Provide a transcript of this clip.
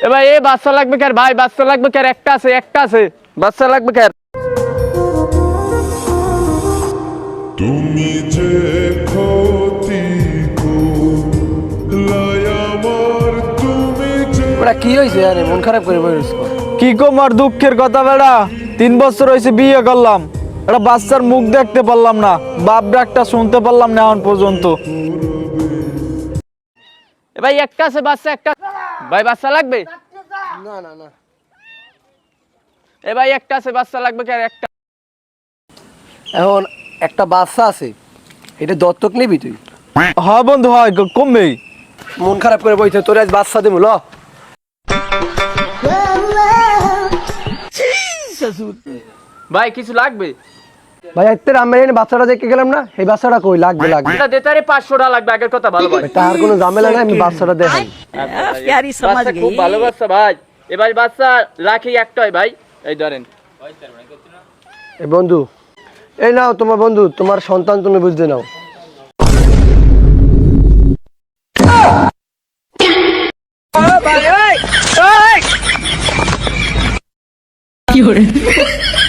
এ ভাই এ বাচ্চা লাগবে কার ভাই, বাচ্চা লাগবে কার? একটা আছে, একটা আছে, বাচ্চা লাগবে কার? তুমি যে ক্ষতি করলাই আমার, তুমি যে ওরা কি হয়েছে আরে মন খারাপ করে বসে রইছো? কি কম আর দুঃখের কথা বেড়া, 3 বছর হয়েছে বিয়ে করলাম, একটা বাচ্চার মুখ দেখতে পারলাম না, বাপ ডাকটা শুনতে পারলাম না এখন পর্যন্ত। এ ভাই একটা আছে বাচ্চা, একটা ভাই বাচ্চা লাগবে? না না না, এ ভাই একটা আছে, বাচ্চা লাগবে কার? একটা। এখন একটা বাচ্চা আছে, এটা দত্তক নিবি তুই? হ্যাঁ বন্ধু, হয় কমবেই। মন খারাপ করে বইতে তোর আজ বাচ্চা দেবো ল। ভাই কিছু লাগবে? ভাই এতে আমরা এনে বাচ্চাটা দেখে গেলাম না, এই বাচ্চাটা কই লাগবে লাগবে। এটা দেতারে 500 টাকা লাগবে, আগের কথা ভালো ভাই। তার কোনো ঝামেলা নাই, আমি বাচ্চাটা দেখাই। प्यारी समझ বাচ্চা খুব गई। ভালো বাচ্চা ভাই। এ ভাই বাচ্চা রাখি একটাই ভাই, এই ধরেন। এই বন্ধু, এই নাও তোমার বন্ধু, তোমার সন্তান তুমি বুঝতে নাও। की हो रहा है